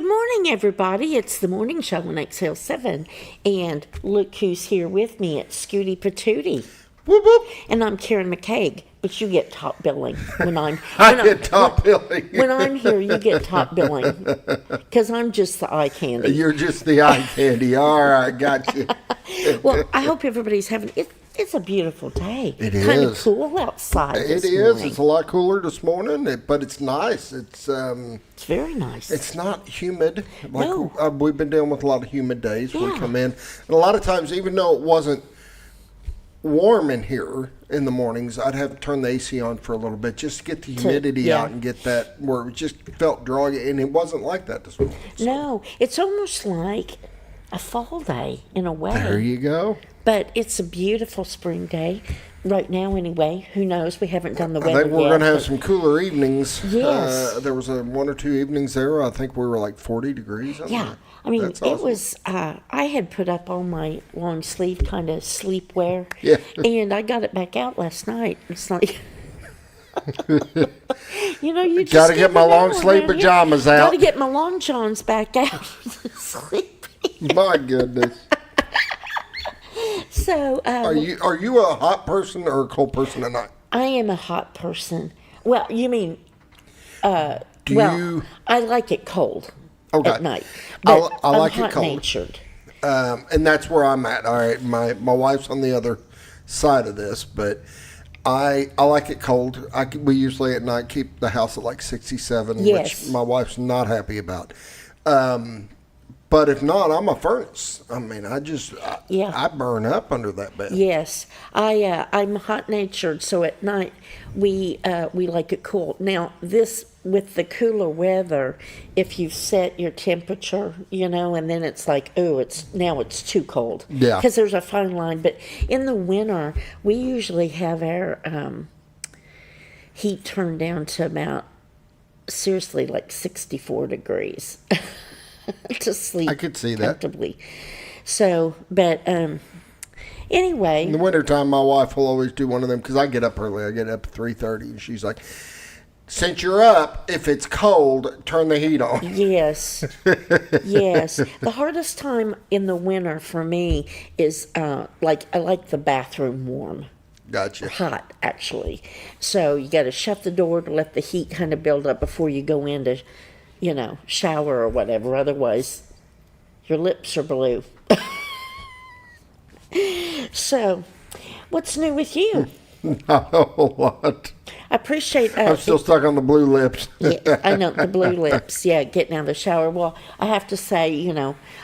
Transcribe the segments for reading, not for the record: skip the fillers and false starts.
Good morning, everybody. It's the morning show on XL7. And look who's here with me. It's Scooty Patootie. Whoop, whoop. And I'm Karen McCaig, but you get top billing when I'm... I get top billing. When I'm here, you get top billing. Because I'm just the eye candy. You're just the eye candy. All right, got you. Well, I hope everybody's having... It's a beautiful day. It is. Kind of cool outside It this is. morning. It's a lot cooler this morning, but it's nice. It's very nice. It's not humid. No. We've been dealing with a lot of humid days when we Yeah. come in. And a lot of times, even though it wasn't warm in here in the mornings, I'd have to turn the AC on for a little bit just to get the humidity yeah. out and get that where it just felt dry. And it wasn't like that this morning. So. No, it's almost like a fall day in a way. There you go. But it's a beautiful spring day right now anyway. Who knows? We haven't done the I weather think we're yet, going to have but- some cooler evenings. Yes. There was one or two evenings there. I think we were like 40 degrees. Yeah. I mean, That's it awesome. was, I had put up all my long sleeve kind of sleepwear. Yeah. And I got it back out last night. It's like... you just Got to get my never know long sleeve around here. pajamas out. Got to get my long johns back out. Sleeping. My goodness. So, Are you a hot person or a cold person at night? I am a hot person. Well, you mean, Do you? I like it cold Okay. at night. I But like I'm it cold. hot-natured. And that's where I'm at. All right, my wife's on the other side of this, but I like it cold. We usually at night keep the house at like 67, Yes. which my wife's not happy about. But if not, I'm a furnace. I mean, I burn up under that bed. Yes, I'm hot-natured, so at night we like it cool. Now, this with the cooler weather, if you set your temperature, and then it's like, oh, it's too cold. Yeah. Because there's a fine line. But in the winter, we usually have our heat turned down to about, seriously, like 64 degrees. To sleep I could see that. comfortably. So, but anyway. In the wintertime, my wife will always do one of them because I get up early. I get up at 3:30, and she's like, "Since you're up, if it's cold, turn the heat on." Yes, yes. The hardest time in the winter for me is I like the bathroom warm. Gotcha. Hot, actually. So you got to shut the door to let the heat kind of build up before you go in to, shower or whatever. Otherwise, your lips are blue. So, what's new with you? Not a whole lot. I appreciate. I'm still stuck on the blue lips. Yeah, I know, the blue lips. Yeah, getting out of the shower. Well, I have to say,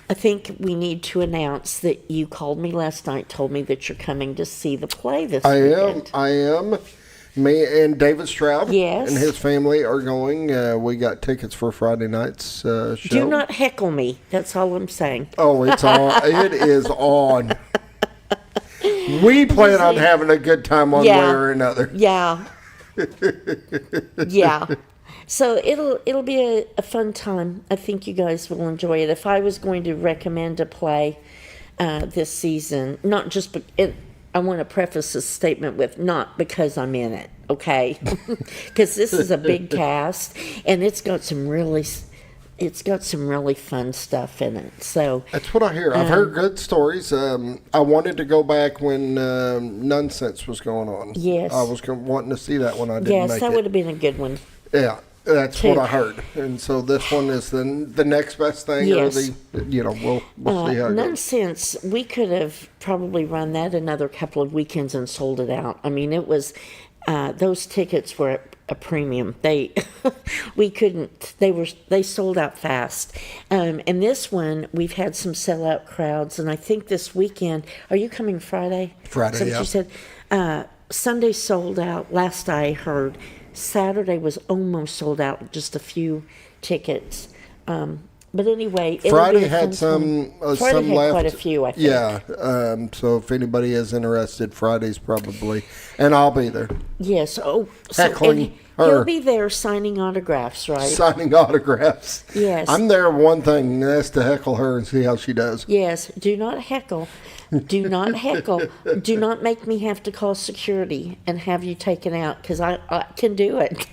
I think we need to announce that you called me last night, told me that you're coming to see the play this weekend. I am. Me and David Stroud Yes. and his family are going. We got tickets for Friday night's show. Do not heckle me. That's all I'm saying. Oh, it's on. It is on. We plan on having a good time one way or another. Yeah. Yeah. So it'll be a fun time. I think you guys will enjoy it. If I was going to recommend a play this season, not just I want to preface this statement with not because I'm in it, okay? Because this is a big cast and it's got some really fun stuff in it. So That's what I hear. I've heard good stories. I wanted to go back when Nonsense was going on. Yes. I was wanting to see that one. I didn't yes, make that it. would have been a good one. Yeah, that's Too. what I heard. And so this one is the next best thing. Yes. Or we'll see how it goes. Nonsense. We could have probably run that another couple of weekends and sold it out. I mean, it was those tickets were at a premium. We couldn't. They sold out fast. And this one, we've had some sellout crowds. And I think this weekend, are you coming Friday? Friday, Is that what yeah. you said? Sunday sold out. Last I heard, Saturday was almost sold out. Just a few tickets. But anyway, it'll be Friday a had fun time. some Friday had left. quite a few, I think. Yeah. So if anybody is interested, Friday's probably, and I'll be there Yes. Oh, Heckling and her. he'll be there signing autographs, right? signing autographs. Yes. I'm there one thing, and that's to heckle her and see how she does. Yes. Do not heckle. Do not heckle. Do not make me have to call security and have you taken out because I can do it.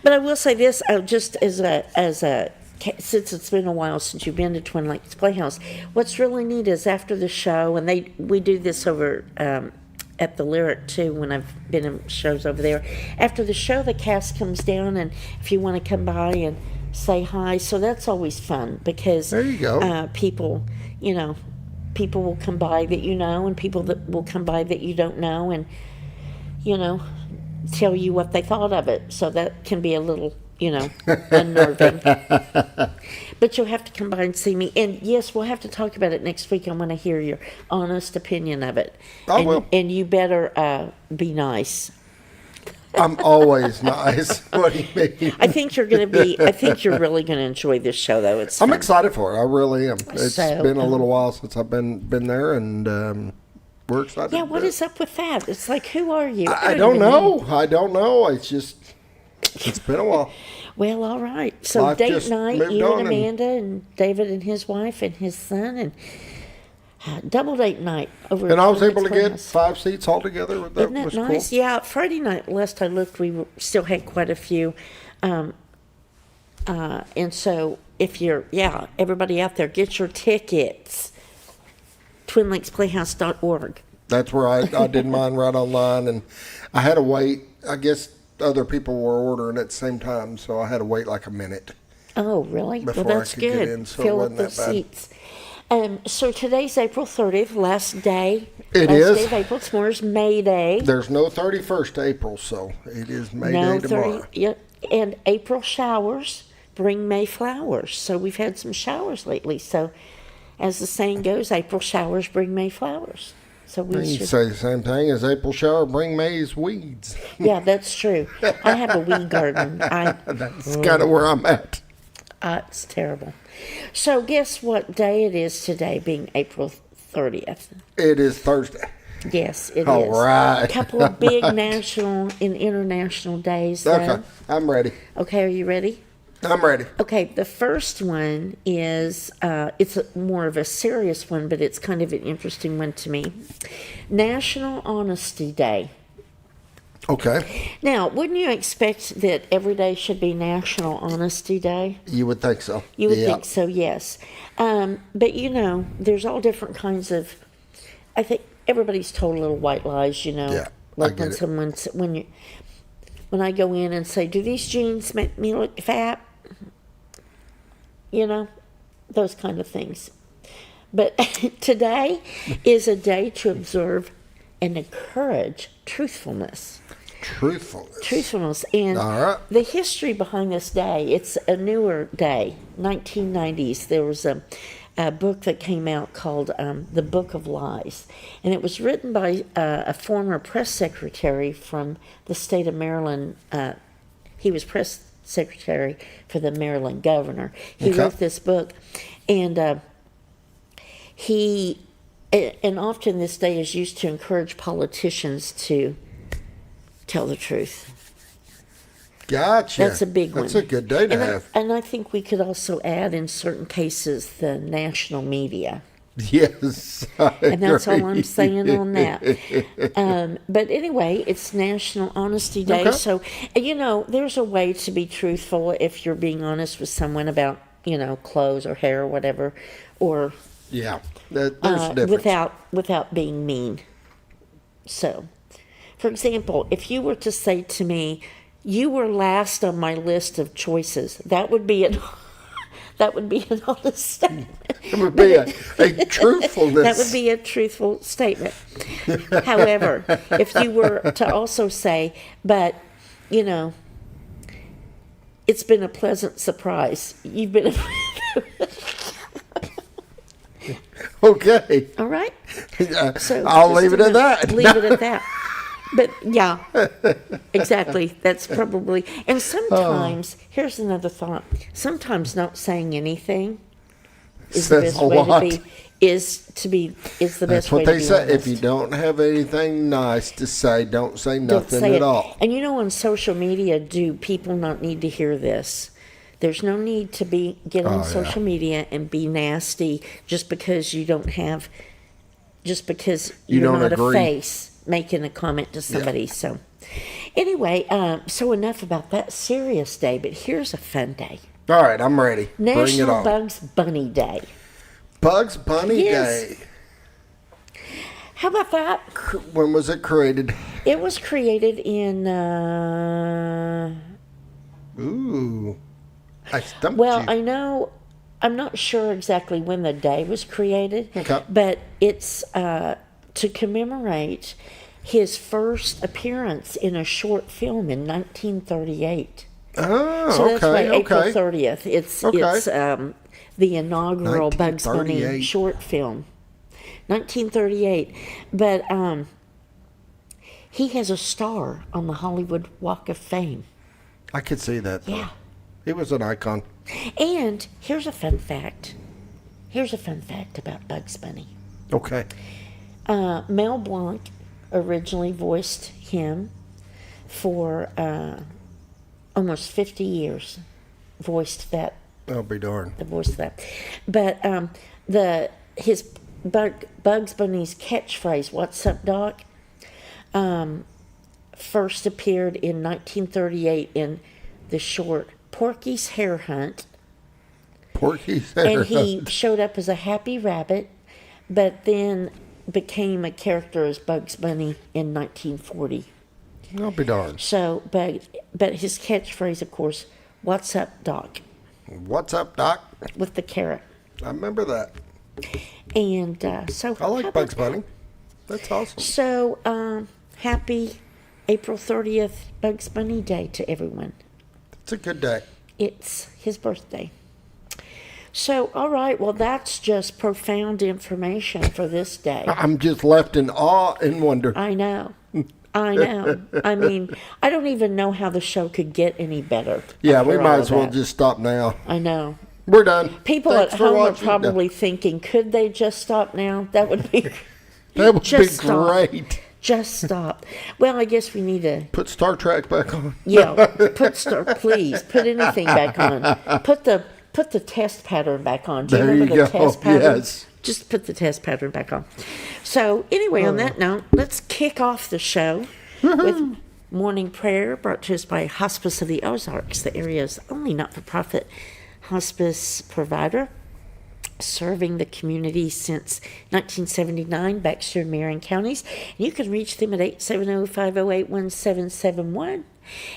But I will say this, just as a since it's been a while since you've been to Twin Lakes Playhouse, what's really neat is after the show, and we do this over at the Lyric too when I've been in shows over there. After the show, the cast comes down, and if you want to come by and say hi, so that's always fun because There you go. people, people will come by that you know, and people that will come by that you don't know, and tell you what they thought of it. So that can be a little, unnerving. But you'll have to come by and see me. And yes, we'll have to talk about it next week. I want to hear your honest opinion of it. I will. And you better be nice. I'm always nice. What do you mean? I think you're really going to enjoy this show, though. I'm excited for it. I really am. It's So, been a little while since I've been there, and we're excited. Yeah, what is up with that? It's like, who are you? I don't know. It's been a while. Well, all right. So Life date just night, moved you on and and- Amanda and David and his wife and his son, and double date night over. And at I was Twin able to Lakes get Playhouse. 5 seats altogether. That Isn't that was nice? cool. Yeah, Friday night, last I looked, still had quite a few. And so if everybody out there, get your tickets. TwinLakesPlayhouse.org. That's where I did mine right online, and I had to wait. I guess other people were ordering at the same time, so I had to wait like a minute. Oh, really? Before Well, I that's could get good. in, so it Fill up wasn't those that bad. seats. So today's April 30th, last day. It last is. day of April. Tomorrow's May Day. There's no 31st April, so it is May No, Day tomorrow. yeah, and April showers bring May flowers. So we've had some showers lately. So as the saying goes, April showers bring May flowers. So we You should. say the same thing as April shower, bring May's weeds. Yeah, that's true. I have a weed garden. That's kind of where I'm at. It's terrible. So guess what day it is today, being April 30th? It is Thursday. Yes, it is. All right. A couple of big national and international days, though. Okay, I'm ready. Okay, are you ready? I'm ready. Okay, the first one is, more of a serious one, but it's kind of an interesting one to me. National Honesty Day. Okay, Now, wouldn't you expect that every day should be National Honesty Day? you would think so. You would Yeah. think so, yes. But there's all different kinds of. I think everybody's told little white lies. Yeah, I like get when it. when I go in and say, "Do these jeans make me look fat?" Those kind of things. But today is a day to observe and encourage truthfulness. Truthfulness. And All right. the history behind this day, it's a newer day, 1990s. There was a book that came out called The Book of Lies. And it was written by a former press secretary from the state of Maryland. He was press secretary for the Maryland governor. He Okay. wrote this book. And and often this day is used to encourage politicians to tell the truth. Gotcha. That's a big one. That's a good day to and have. and I think we could also add, in certain cases, the national media. Yes. I And that's all agree. I'm saying on that. But anyway, it's National Honesty Day. Okay. So, there's a way to be truthful if you're being honest with someone about, clothes or hair or whatever, or Yeah. There's a difference. without being mean. So, for example, if you were to say to me, "You were last on my list of choices," that would be an honest statement. It would be a truthfulness. That would be a truthful statement. However, if you were to also say, "But, it's been a pleasant surprise. You've been Okay. all right." So I'll just leave it at that. Leave it at that. But yeah, exactly. That's probably. And sometimes, here's another thought. Sometimes not saying anything is the Says best a way lot. to be. Is the best That's way what to they be say. honest. If you don't have anything nice to say, don't say Don't nothing say at it. all. And on social media, do people not need to hear this? There's no need to get on Oh, social media and be nasty just because you don't have, just because You you're don't not agree. a face making a comment to somebody. So anyway, so enough about that serious day, but here's a fun day. All right, I'm ready. Bring it National on. Bugs Bunny Day. Bugs Bunny Yes. Day. How about that? When was it created? It was created in, Ooh. I stumped well, you. I know, I'm not sure exactly when the day was created, Okay. but it's to commemorate his first appearance in a short film in 1938. Oh, So that's why okay, April okay. 30th. It's the inaugural Bugs Bunny 1938. short film. 1938. But he has a star on the Hollywood Walk of Fame. I could see that, though. Yeah. He was an icon. And here's a fun fact. Here's a fun fact about Bugs Bunny. Okay. Mel Blanc originally voiced him for almost 50 years. Voiced that, I'll be darned. the voice of that. But his Bugs Bunny's catchphrase, "What's up, Doc?" First appeared in 1938 in the short Porky's Hare Hunt. Porky's And he showed up as a happy rabbit, but then became a character as Bugs Bunny in 1940. I'll be darned. So, but his catchphrase, of course, "What's up, Doc?" What's up, Doc? with the carrot. I remember that. And so I like Bugs Bunny. That's awesome. So, happy April 30th Bugs Bunny Day to everyone. It's a good day. It's his birthday. So, all right, well, that's just profound information for this day. I'm just left in awe and wonder. I know. I know. I mean, I don't even know how the show could get any better. Yeah, after we all might of as well that. just stop now. I know. We're done. People Thanks at for home are watching. probably thinking, could they just stop now? That would be That would be just stop. great. Just stop. Well, I guess we need to, Put Star Trek back on. please put anything back on. Put the test pattern back on. Do you There remember you the go. test pattern? Yes. Just put the test pattern back on. So anyway, on that note, let's kick off the show with morning prayer brought to us by Hospice of the Ozarks, the area's only not-for-profit hospice provider, serving the community since 1979, Baxter and Marion counties. And you can reach them at 870-508-1771,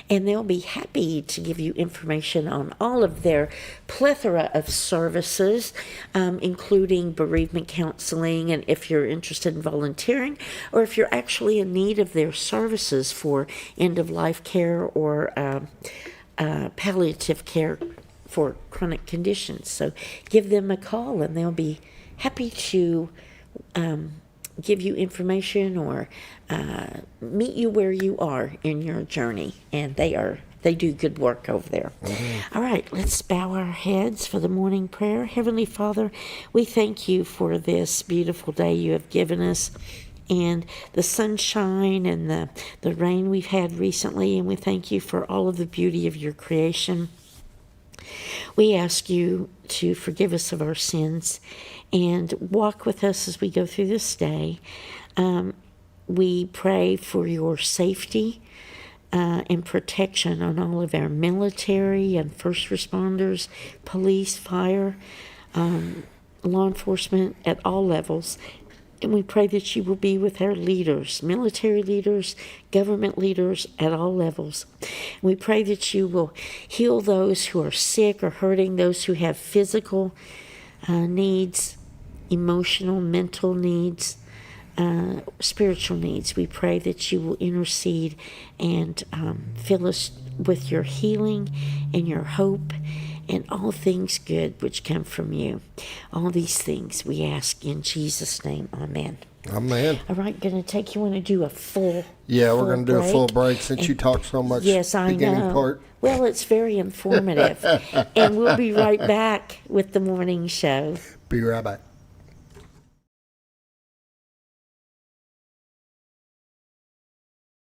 and they'll be happy to give you information on all of their plethora of services, including bereavement counseling, and if you're interested in volunteering, or if you're actually in need of their services for end-of-life care or palliative care for chronic conditions. So give them a call and they'll be happy to give you information or meet you where you are in your journey. And they do good work over there. Mm-hmm. All right, let's bow our heads for the morning prayer. Heavenly Father, we thank you for this beautiful day you have given us, and the sunshine and the rain we've had recently, and we thank you for all of the beauty of your creation. We ask you to forgive us of our sins and walk with us as we go through this day. We pray for your safety and protection on all of our military and first responders, police, fire, law enforcement at all levels. And we pray that you will be with our leaders, military leaders, government leaders at all levels. We pray that you will heal those who are sick or hurting, those who have physical needs, emotional, mental needs, spiritual needs. We pray that you will intercede and fill us with your healing and your hope and all things good which come from you. All these things we ask in Jesus' name. Amen. Amen. All right, going to take you want to do a full Yeah, we're going to do a full break. break since you talked so much. Yes, I beginning know. Part. Well, it's very informative. And we'll be right back with the morning show. Be right back.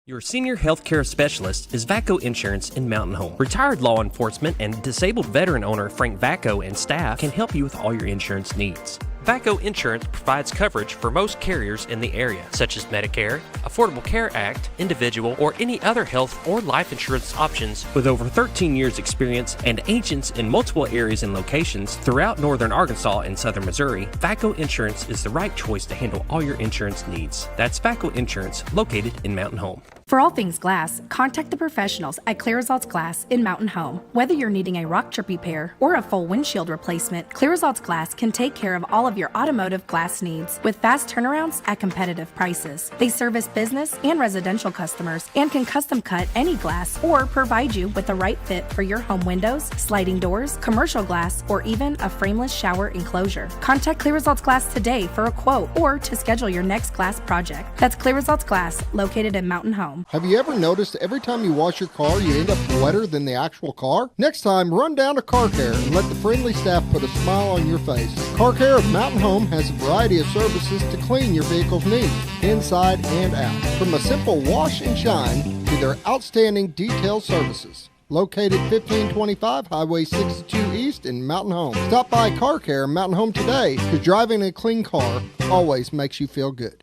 Your senior healthcare specialist is VACO Insurance in Mountain Home. Retired law enforcement and disabled veteran owner Frank VACO and staff can help you with all your insurance needs. VACO Insurance provides coverage for most carriers in the area, such as Medicare, Affordable Care Act, individual, or any other health or life insurance options. With over 13 years experience and agents in multiple areas and locations throughout northern Arkansas and southern Missouri, VACO Insurance is the right choice to handle all your insurance needs. That's VACO Insurance, located in Mountain Home. For all things glass, contact the professionals at Clear Results Glass in Mountain Home. Whether you're needing a rock chip repair or a full windshield replacement, Clear Results Glass can take care of all of your automotive glass needs with fast turnarounds at competitive prices. They service business and residential customers and can custom cut any glass or provide you with the right fit for your home windows, sliding doors, commercial glass, or even a frameless shower enclosure. Contact Clear Results Glass today for a quote or to schedule your next glass project. That's Clear Results Glass, located in Mountain Home. Have you ever noticed every time you wash your car, you end up wetter than the actual car? Next time, run down to Car Care and let the friendly staff put a smile on your face. Car Care of Mountain Home has a variety of services to clean your vehicle's needs, inside and out. From a simple wash and shine to their outstanding detail services. Located 1525 Highway 62 East in Mountain Home. Stop by Car Care Mountain Home today, because driving a clean car always makes you feel good.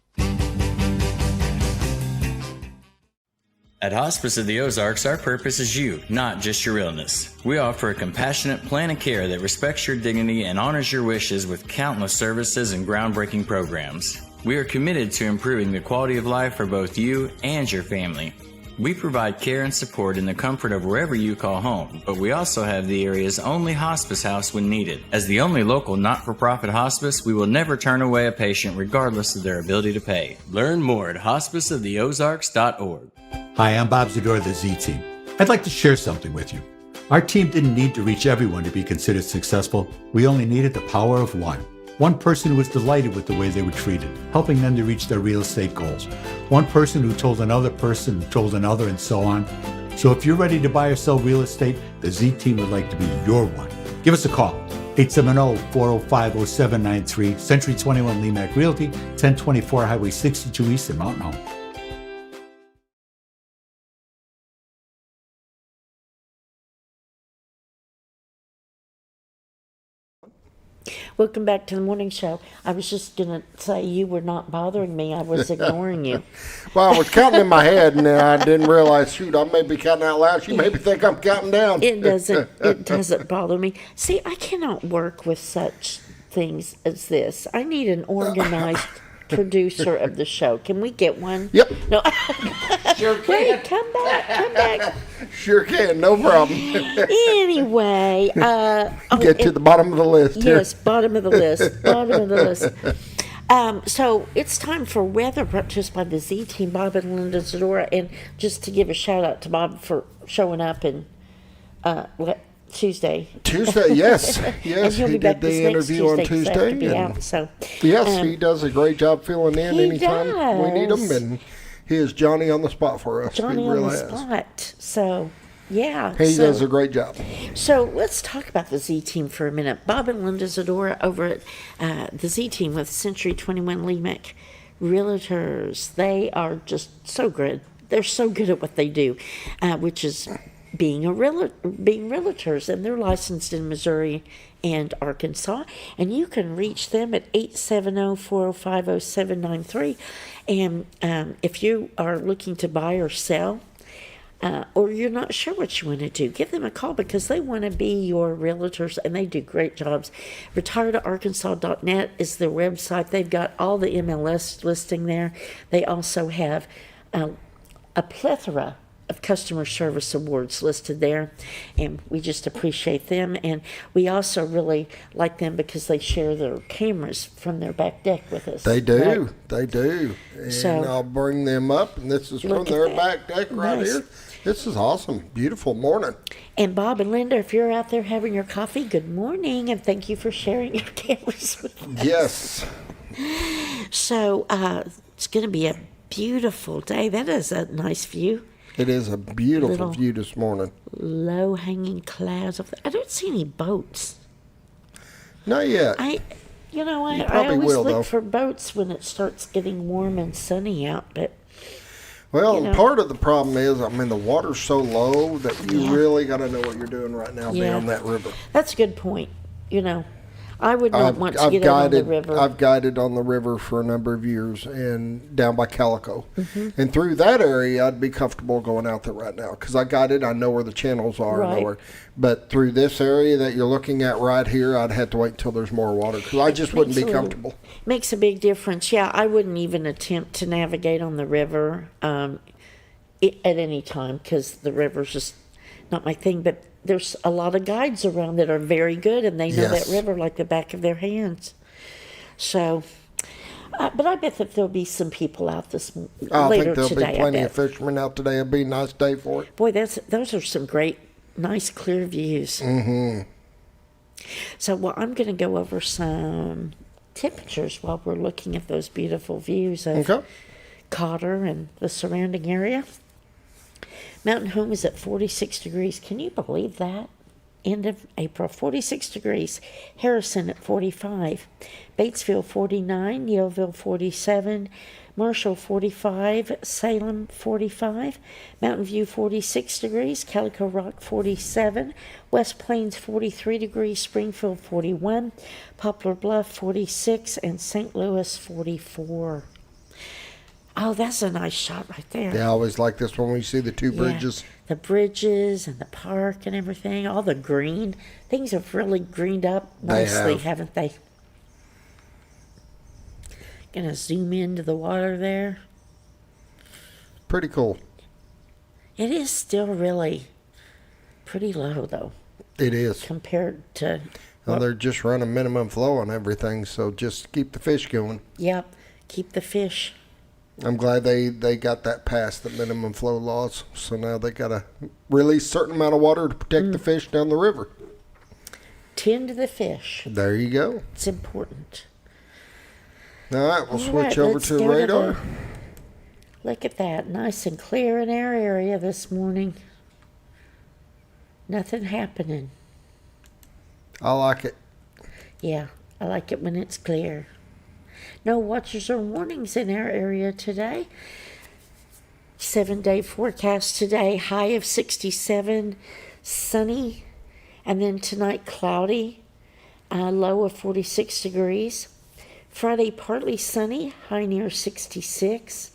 At Hospice of the Ozarks, our purpose is you, not just your illness. We offer a compassionate plan of care that respects your dignity and honors your wishes with countless services and groundbreaking programs. We are committed to improving the quality of life for both you and your family. We provide care and support in the comfort of wherever you call home, but we also have the area's only hospice house when needed. As the only local not-for-profit hospice, we will never turn away a patient regardless of their ability to pay. Learn more at hospiceoftheozarks.org. Hi, I'm Bob Zador of the Z Team. I'd like to share something with you. Our team didn't need to reach everyone to be considered successful. We only needed the power of one. One person who was delighted with the way they were treated, helping them to reach their real estate goals. One person who told another person who told another, and so on. So if you're ready to buy or sell real estate, the Z Team would like to be your one. Give us a call. 870-405-0793, Century 21 Lemac Realty, 1024 Highway 62 East in Mountain Home. Welcome back to the morning show. I was just going to say you were not bothering me. I was ignoring you. Well, I was counting in my head, and I didn't realize, shoot, I may be counting out loud. She made me think I'm counting down. It doesn't bother me. See, I cannot work with such things as this. I need an organized producer of the show. Can we get one? Yep. No. Sure can. Wait, come back. Sure can, no problem. Anyway. Get to the bottom of the list here. Yes, bottom of the list. So it's time for weather brought to us by the Z Team, Bob and Linda Zadora. And just to give a shout out to Bob for showing up and Tuesday, yes. And Yes, he'll he be back did the this next interview on Tuesday 'cause I have to Tuesday. be and out, so, yes, he does a great job filling in he anytime we need him. does. And he is Johnny on the spot for us. Johnny he on really the is. spot. So, yeah. He does a great job. So let's talk about the Z Team for a minute. Bob and Linda Zadora over at the Z Team with Century 21 Lemac Realtors. They are just so good. They're so good at what they do, which is being realtors, and they're licensed in Missouri and Arkansas. And you can reach them at 870-405-0793. And if you are looking to buy or sell, or you're not sure what you want to do, give them a call because they want to be your realtors, and they do great jobs. retiredarkansas.net is their website. They've got all the MLS listing there. They also have a plethora of customer service awards listed there, and we just appreciate them. And we also really like them because they share their cameras from their back deck with us. They do. Right? They do. And So, I'll bring them up, and this is from look at their that. back deck right Nice. here. This is awesome. Beautiful morning. And Bob and Linda, if you're out there having your coffee, good morning, and thank you for sharing your cameras with us. Yes. So it's going to be a beautiful day. That is a nice view. It is a beautiful Little- view this morning. Low-hanging clouds. I don't see any boats. Not yet. I probably always will, look though. for boats when it starts getting warm and sunny out, but Well, you know. part of the problem is, the water's so low that you Yeah. really got to know what you're doing right now Yeah. down that river. that's a good point. I would not want to get out on the river. I've guided on the river for a number of years and down by Calico. Mm-hmm. And through that area, I'd be comfortable going out there right now because I guided. I know where the channels are. Right. I know where, but through this area that you're looking at right here, I'd have to wait until there's more water because I just wouldn't be comfortable. Makes a big difference. Yeah, I wouldn't even attempt to navigate on the river at any time because the river's just not my thing. But there's a lot of guides around that are very good, and they know Yes. that river like the back of their hands. So, but I bet that there'll be some people out this I later think there'll today. be plenty of fishermen out today. It'll be a nice day for it. Boy, those are some great, nice, clear views. Mm-hmm. So, well, I'm going to go over some temperatures while we're looking at those beautiful views of Okay. Cotter and the surrounding area. Mountain Home is at 46 degrees. Can you believe that? End of April, 46 degrees. Harrison at 45. Batesville 49. Yellville 47. Marshall 45. Salem 45. Mountain View 46 degrees. Calico Rock 47. West Plains 43 degrees. Springfield 41. Poplar Bluff 46. And St. Louis 44. Oh, that's a nice shot right there. Yeah, I always like this one when you see the two Yeah, bridges. the bridges and the park and everything, all the green. Things have really greened up They nicely, have. haven't they? Gonna zoom into the water there. Pretty cool. It is still really pretty low, though, It is. compared to. Well, they're just running minimum flow on everything, so just keep the fish going. Yep, keep the fish. I'm glad they got that past the minimum flow laws. So now they got to release a certain amount of water to protect the fish down the river. Tend to the fish. There you go. It's important. All right, we'll All switch right, over let's to go radar. Look at that. Nice and clear in our area this morning. Nothing happening. I like it. Yeah, I like it when it's clear. No watches or warnings in our area today. 7-day forecast today. High of 67, sunny, and then tonight cloudy. Low of 46 degrees. Friday partly sunny, high near 66.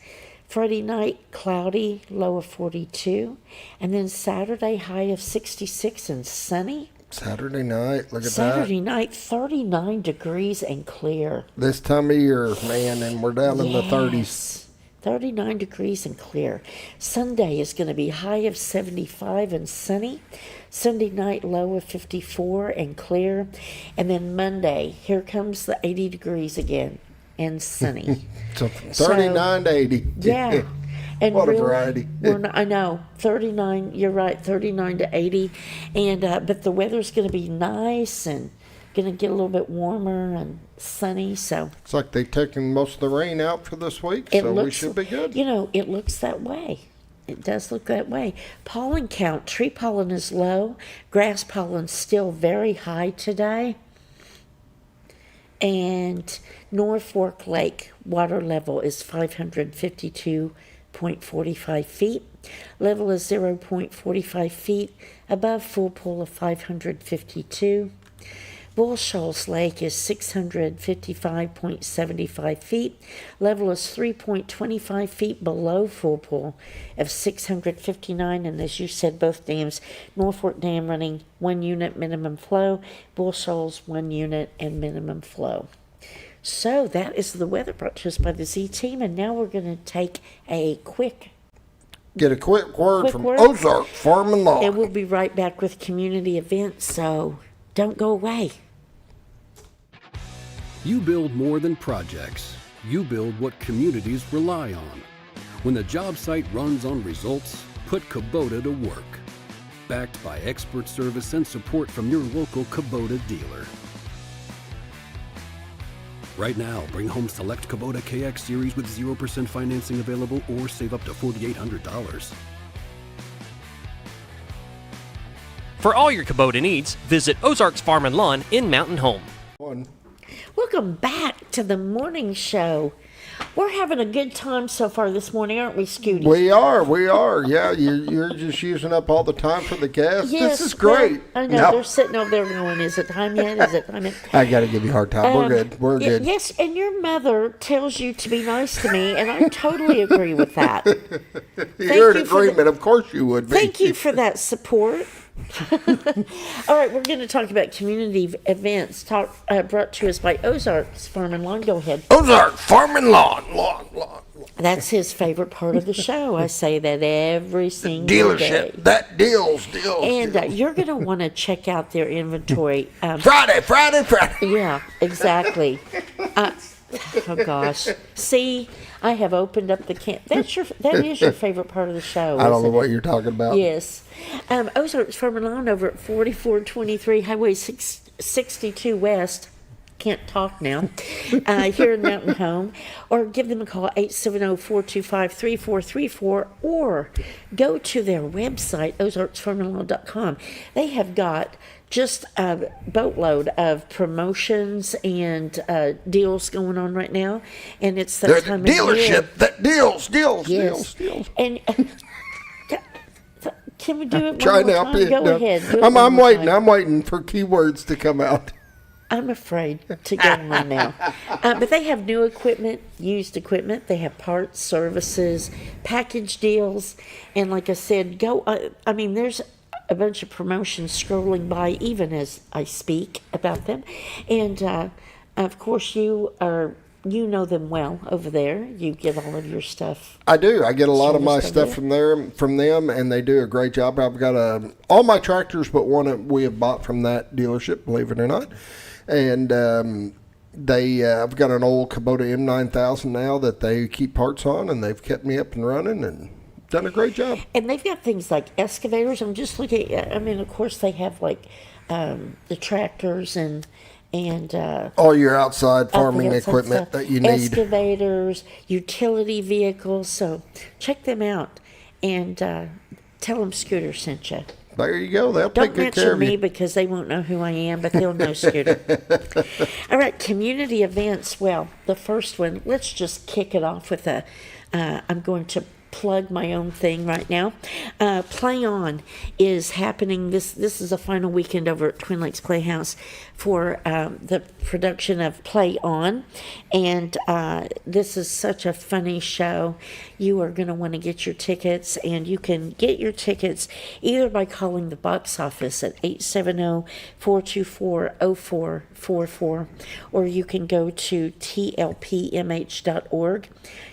Friday night cloudy, low of 42. And then Saturday high of 66 and sunny. Saturday night, look at Saturday night 39 degrees and clear. that. This time of year, man, and we're down in the 30s. Yes, 39 degrees and clear. Sunday is going to be high of 75 and sunny. Sunday night low of 54 and clear. And then Monday, here comes the 80 degrees again and sunny. So 39 to 80. Yeah. And What a really, variety. I know, 39, you're right, 39 to 80. And but the weather's going to be nice and going to get a little bit warmer and sunny. So It's like they've taken most of the rain out for this week, it so looks, we should be good. You know, it looks that way. It does look that way. Pollen count, tree pollen is low. Grass pollen still very high today. And Norfolk Lake water level is 552.45 feet. Level is 0.45 feet above full pool of 552. Bull Shoals Lake is 655.75 feet. Level is 3.25 feet below full pool of 659. And as you said, both dams, Norfolk Dam running 1 unit minimum flow, Bull Shoals 1 unit and minimum flow. So that is the weather brought to us by the Z Team. And now we're going to take a quick Get a quick word from word. Ozark Farm and Law. and we'll be right back with community events. So don't go away. You build more than projects. You build what communities rely on. When the job site runs on results, put Kubota to work. Backed by expert service and support from your local Kubota dealer. Right now, bring home select Kubota KX series with 0% financing available or save up to $4,800. For all your Kubota needs, visit Ozark's Farm and Lawn in Mountain Home. One. Welcome back to the morning show. We're having a good time so far this morning, aren't we, Scooty? We are. Yeah, you're just using up all the time for the guests. Yes, This is great. well, I know, they're sitting over there going, is it time yet? Is it time yet? I got to give you a hard time. We're good. We're good. Yes, and your mother tells you to be nice to me, and I totally agree with that. You're in agreement. Of course you would be. Thank you for that support. All right, we're going to talk about community events brought to us by Ozarks Farm and Lawn. Go ahead. Ozark Farm and Lawn. That's his favorite part of the show. I say that every single Dealership. day. That deals. And you're going to want to check out their inventory. Friday. Yeah, exactly. Oh gosh! See, I have opened up the can. That is your favorite part of the show. I don't know isn't what it? you're talking about. Yes, Ozarks Farm and Lawn over at 4423 Highway 62 West. Can't talk now. Here in Mountain Home, or give them a call 870-425-3434, or go to their website ozarksfarmandlawn.com. They have got just a boatload of promotions and deals going on right now, and it's that time of year. Dealership that deals. Yes. And can we do it Try one more now. time? Go ahead. Do it I'm one more waiting. time. I'm waiting for keywords to come out. I'm afraid to go on now. But they have new equipment, used equipment. They have parts, services, package deals. And like I said, there's a bunch of promotions scrolling by even as I speak about them. And, of course, you know them well over there. You get all of your stuff. I do. I get a lot of my Service stuff from them, and they do a great job. I've got all my tractors, but one that we have bought from that dealership, believe it or not. And I've got an old Kubota M9000 now that they keep parts on, and they've kept me up and running and done a great job. And they've got things like excavators. I'm just looking at, of course, they have like the tractors and all your outside farming outside equipment stuff. that you need. Excavators, utility vehicles. So check them out and tell them Scooter sent you. There you go. They'll Don't take good care mention of me you. because they won't know who I am, but they'll know Scooter. All right, community events. Well, the first one, let's just kick it off with I'm going to plug my own thing right now. Play On is happening. This is the final weekend over at Twin Lakes Playhouse for the production of Play On, and this is such a funny show. You are going to want to get your tickets, and you can get your tickets either by calling the box office at 870-424-0444, or you can go to tlpmh.org.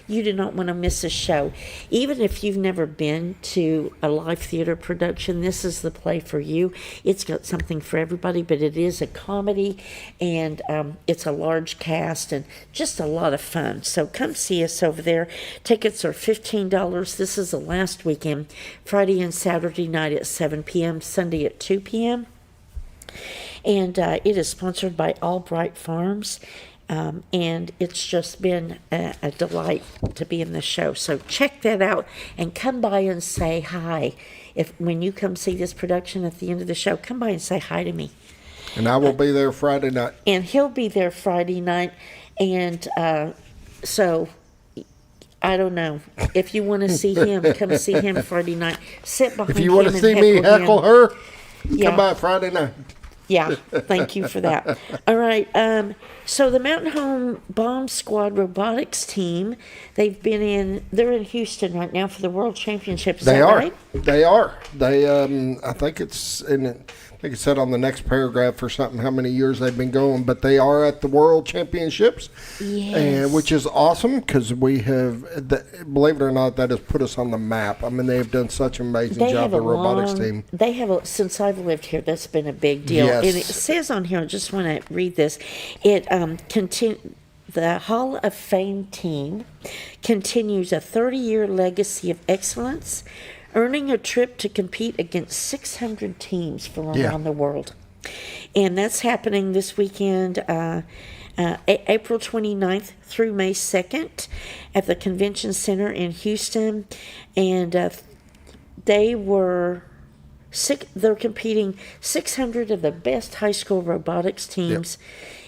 You do not want to miss a show. Even if you've never been to a live theater production, this is the play for you. It's got something for everybody, but it is a comedy, and it's a large cast and just a lot of fun. So come see us over there. Tickets are $15. This is the last weekend, Friday and Saturday night at 7 p.m., Sunday at 2 p.m. And it is sponsored by Albright Farms. And it's just been a delight to be in the show. So check that out and come by and say hi. When you come see this production at the end of the show, come by and say hi to me. And I will be there Friday night. And he'll be there Friday night. And so I don't know. If you want to see him, come see him Friday night. Sit behind him. If you want to see me heckle her, come by Friday night. Yeah, thank you for that. All right, so the Mountain Home Bomb Squad robotics team, they're in Houston right now for the World Championships. Is that right? They are. They, I think it said on the next paragraph or something how many years they've been going, but they are at the World Championships, yes. Which is awesome because we have, believe it or not, that has put us on the map. I mean, they have done such an amazing job, the robotics team. They have, since I've lived here, that's been a big deal. Yes. And it says on here, I just want to read this, the Hall of Fame team continues a 30-year legacy of excellence, earning a trip to compete against 600 teams from around the world. And that's happening this weekend, April 29th through May 2nd at the Convention Center in Houston. And they're competing 600 of the best high school robotics teams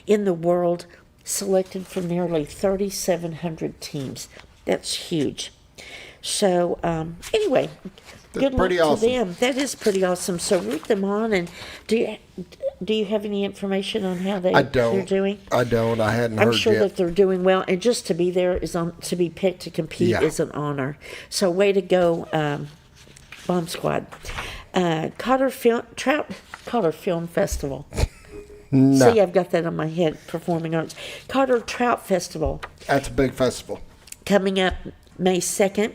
in the world. selected from nearly 3,700 teams. That's huge. So anyway, good luck pretty to awesome. them. That is pretty awesome. So root them on. And do you have any information on how they're doing? I don't. I hadn't I'm heard sure yet. that they're doing well, and just to be there to be picked to compete is an honor. So way to go, Bomb Squad. Cotter Film Festival. No. See, I've got that on my head. Performing Arts. Cotter Trout Festival. That's a big festival. Coming up May 2nd.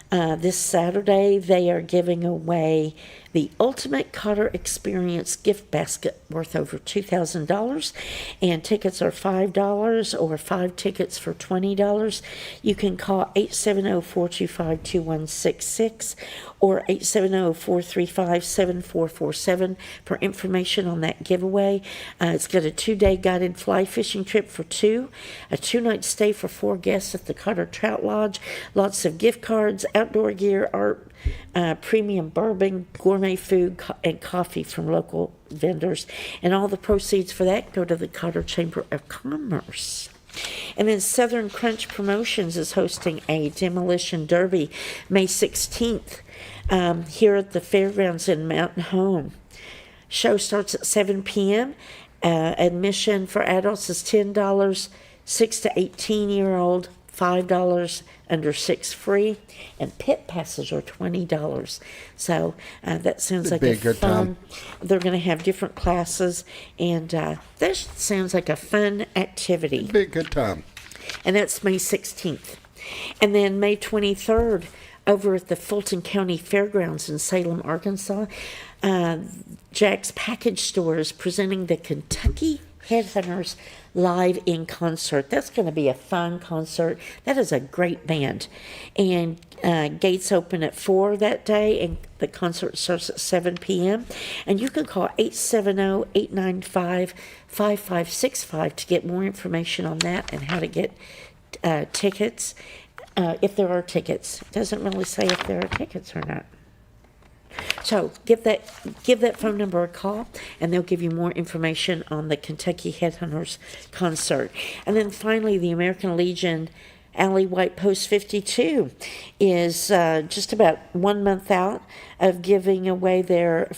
This Saturday, they are giving away the Ultimate Cotter Experience gift basket worth over $2,000, and tickets are $5 or 5 tickets for $20. You can call 870-425-2166 or 870-435-7447 for information on that giveaway. It's got a 2-day guided fly fishing trip for 2, a 2-night stay for 4 guests at the Cotter Trout Lodge, lots of gift cards, outdoor gear, art, premium bourbon, gourmet food, and coffee from local vendors. And all the proceeds for that go to the Cotter Chamber of Commerce. And then Southern Crunch Promotions is hosting a demolition derby May 16th here at the fairgrounds in Mountain Home. Show starts at 7 p.m. Admission for adults is $10, 6 to 18-year-old, $5, under 6 free, and pit passes are $20. So that sounds like a good fun. time. They're going to have different classes, and that sounds like a fun activity. Big good time. And that's May 16th. And then May 23rd, over at the Fulton County Fairgrounds in Salem, Arkansas, Jack's Package Store is presenting the Kentucky Headhunters live in concert. That's going to be a fun concert. That is a great band. And gates open at 4 that day, and the concert starts at 7 p.m. And you can call 870-895-5565 to get more information on that and how to get tickets, if there are tickets. It doesn't really say if there are tickets or not. So give that phone number a call, and they'll give you more information on the Kentucky Headhunters concert. And then finally, the American Legion Alley White Post 52 is just about 1 month out of giving away their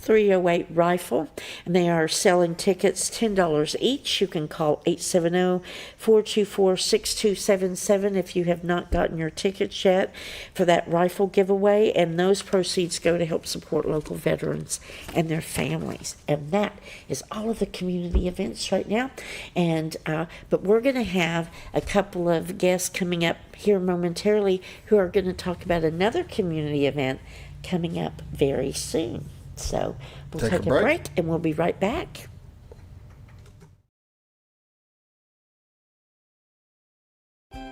.308 rifle, and they are selling tickets $10 each. You can call 870-424-6277 if you have not gotten your tickets yet for that rifle giveaway, and those proceeds go to help support local veterans and their families. And that is all of the community events right now. And but we're going to have a couple of guests coming up here momentarily who are going to talk about another community event coming up very soon. So we'll take a break, and we'll be right back.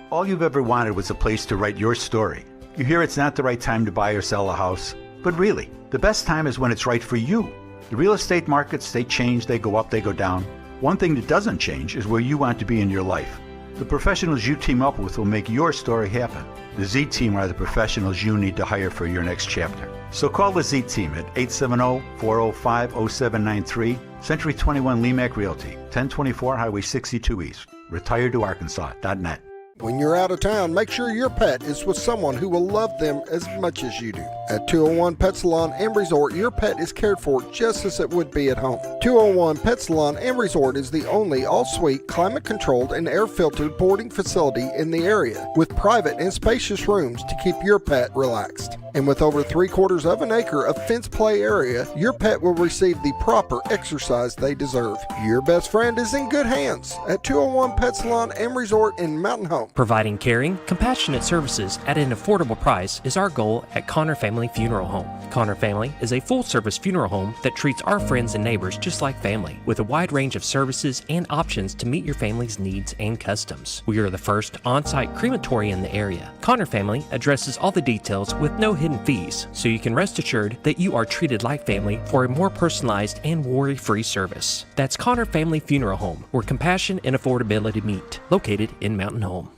All you've ever wanted was a place to write your story. You hear it's not the right time to buy or sell a house, but really, the best time is when it's right for you. The real estate markets, they change, they go up, they go down. One thing that doesn't change is where you want to be in your life. The professionals you team up with will make your story happen. The Z Team are the professionals you need to hire for your next chapter. So call the Z Team at 870-405-0793, Century 21 Lemac Realty, 1024 Highway 62 East, retiredtoarkansas.net. When you're out of town, make sure your pet is with someone who will love them as much as you do. At 201 Pet Salon and Resort, your pet is cared for just as it would be at home. 201 Pet Salon and Resort is the only all-suite, climate-controlled, and air-filtered boarding facility in the area, with private and spacious rooms to keep your pet relaxed. And with over 3/4 of an acre of fenced play area, your pet will receive the proper exercise they deserve. Your best friend is in good hands at 201 Pet Salon and Resort in Mountain Home. Providing caring, compassionate services at an affordable price is our goal at Connor Family Funeral Home. Connor Family is a full-service funeral home that treats our friends and neighbors just like family, with a wide range of services and options to meet your family's needs and customs. We are the first on-site crematory in the area. Connor Family addresses all the details with no hidden fees, so you can rest assured that you are treated like family for a more personalized and worry-free service. That's Connor Family Funeral Home, where compassion and affordability meet, located in Mountain Home.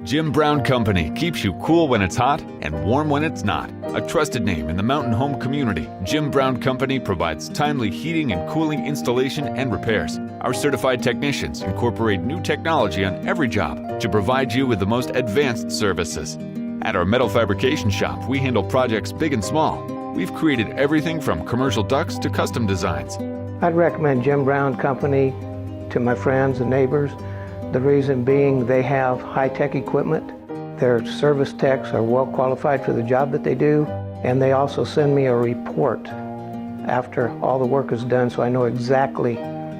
Jim Brown Company keeps you cool when it's hot and warm when it's not. A trusted name in the mountain home community, Jim Brown Company provides timely heating and cooling installation and repairs. Our certified technicians incorporate new technology on every job to provide you with the most advanced services. At our metal fabrication shop, we handle projects big and small. We've created everything from commercial ducts to custom designs. I'd recommend Jim Brown Company to my friends and neighbors. The reason being they have high-tech equipment. Their service techs are well qualified for the job that they do, and they also send me a report after all the work is done so I know exactly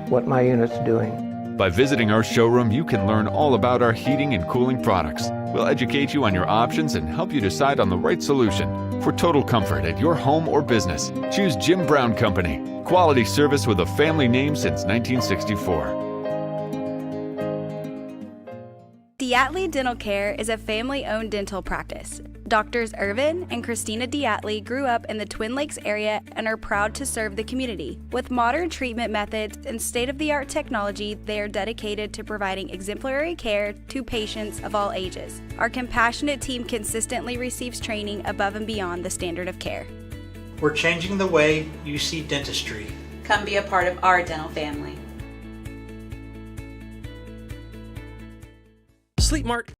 what my unit's doing. By visiting our showroom, you can learn all about our heating and cooling products. We'll educate you on your options and help you decide on the right solution. For total comfort at your home or business, choose Jim Brown Company. Quality service with a family name since 1964. Diatley Dental Care is a family-owned dental practice. Doctors Irvin and Christina Diatley grew up in the Twin Lakes area and are proud to serve the community. With modern treatment methods and state-of-the-art technology, they are dedicated to providing exemplary care to patients of all ages. Our compassionate team consistently receives training above and beyond the standard of care. We're changing the way you see dentistry. Come be a part of our dental family. Sleep Mart.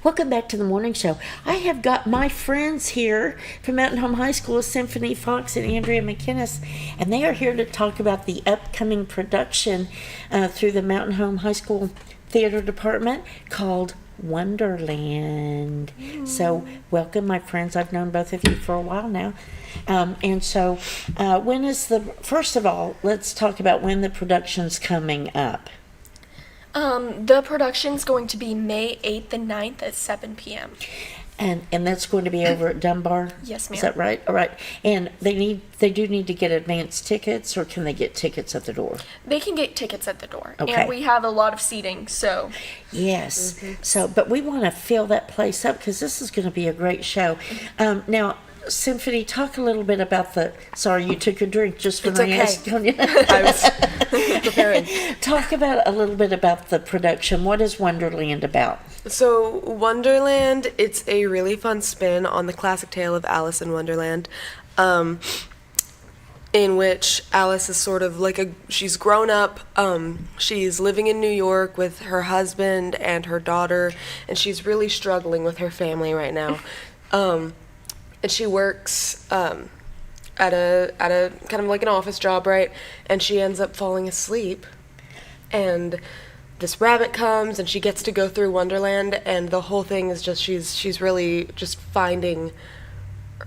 Welcome back to the morning show. I have got my friends here from Mountain Home High School, Symphony, Fox, and Andrea McInnis, and they are here to talk about the upcoming production through the Mountain Home High School Theater Department called Wonderland. So welcome, my friends. I've known both of you for a while now. When is first of all, let's talk about when the production's coming up. The production's going to be May 8th and 9th at 7 p.m. And that's going to be over at Dunbar? Yes, ma'am. Is that right? All right. And they do need to get advance tickets, or can they get tickets at the door? They can get tickets at the door. Okay. And we have a lot of seating, so. Yes. So, but we want to fill that place up because this is going to be a great show. Now, Symphony, talk a little bit about sorry, you took a drink just when I asked. Don't you? I was preparing. Talk about a little bit about the production. What is Wonderland about? So Wonderland, it's a really fun spin on the classic tale of Alice in Wonderland, in which Alice is sort of like she's grown up, she's living in New York with her husband and her daughter, and she's really struggling with her family right now. And she works at a kind of like an office job, right? And she ends up falling asleep, and this rabbit comes, and she gets to go through Wonderland, and the whole thing is just she's really just finding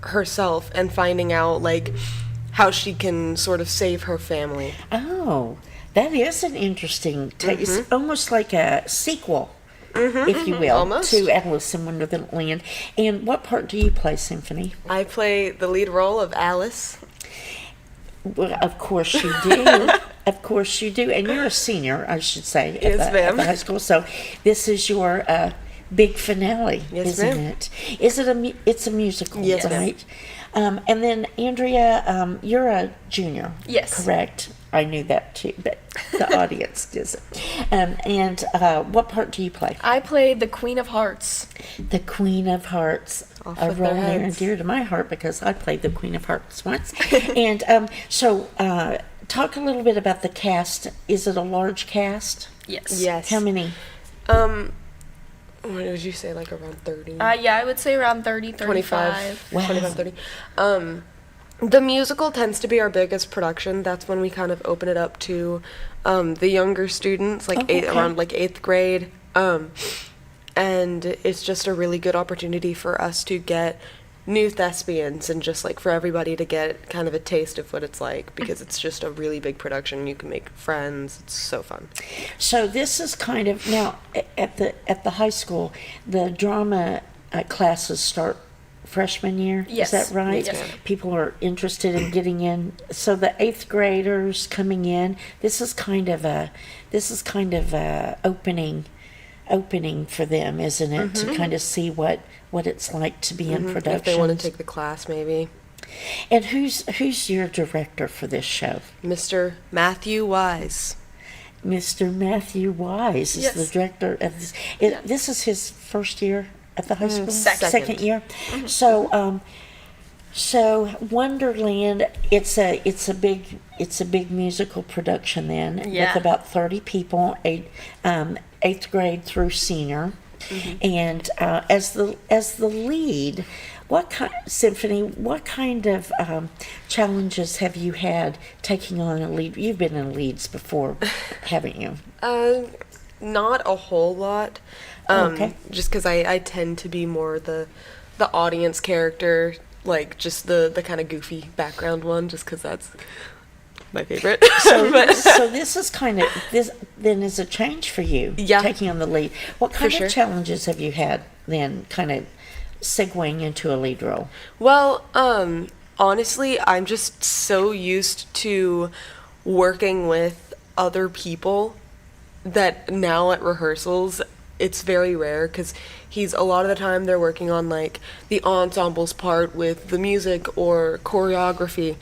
herself and finding out like how she can sort of save her family. Oh, that is an interesting It's almost like a sequel. If you will, almost. To Alice in Wonderland. And what part do you play, Symphony? I play the lead role of Alice. Well, of course you do. Of course you do. And you're a senior, I should say, at the high school. So this is your big finale, isn't it? Is it it's a musical, yes, right? And then, Andrea, you're a junior. Yes. Correct? I knew that too, but the audience doesn't. And what part do you play? I play the Queen of Hearts. The Queen of Hearts. A role near and dear to my heart because I played the Queen of Hearts once. And talk a little bit about the cast. Is it a large cast? Yes. Yes. How many? What would you say, like around 30? Yeah, I would say around 30, 35. 25. Wow. 25, 30. The musical tends to be our biggest production. That's when we kind of open it up to the younger students, like around like 8th grade. And it's just a really good opportunity for us to get new thespians and just like for everybody to get kind of a taste of what it's like, because it's just a really big production. You can make friends. It's so fun. So this is kind of now at the high school, the drama classes start freshman year. Yes. Is that right? Yes. People are interested in getting in. So the 8th graders coming in, this is kind of a opening for them, isn't it? To kind of see what it's like to be in production. If they want to take the class, maybe. And who's your director for this show? Mr. Matthew Wise. Mr. Matthew Wise is the director of this. This is his first year at the high school? Second year? So Wonderland, it's a big musical production then, with about 30 people, eighth grade through senior. And as the lead, Symphony, what kind of challenges have you had taking on a lead? You've been in leads before, haven't you? Not a whole lot. Okay. Just because I tend to be more the audience character, like just the kind of goofy background one, just because that's my favorite. So this is this then is a change for you, taking on the lead. What kind of challenges have you had then, kind of segueing into a lead role? Well, honestly, I'm just so used to working with other people that now at rehearsals, it's very rare, because a lot of the time they're working on like the ensemble's part with the music or choreography.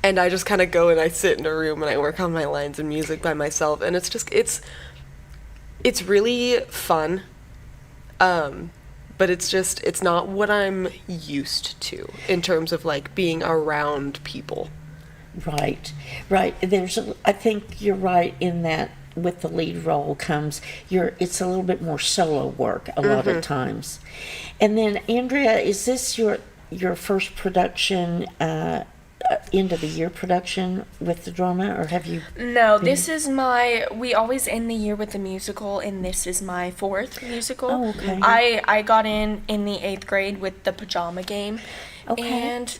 And I just kind of go and I sit in a room and I work on my lines and music by myself. And it's really fun. But it's not what I'm used to in terms of like being around people. Right. I think you're right in that with the lead role it's a little bit more solo work a lot of times. And then Andrea, is this your first production, end of the year production with the drama, or have you? No, this is we always end the year with a musical, and this is my fourth musical. Oh, okay. I got in the 8th grade with the Pajama Game. Okay. And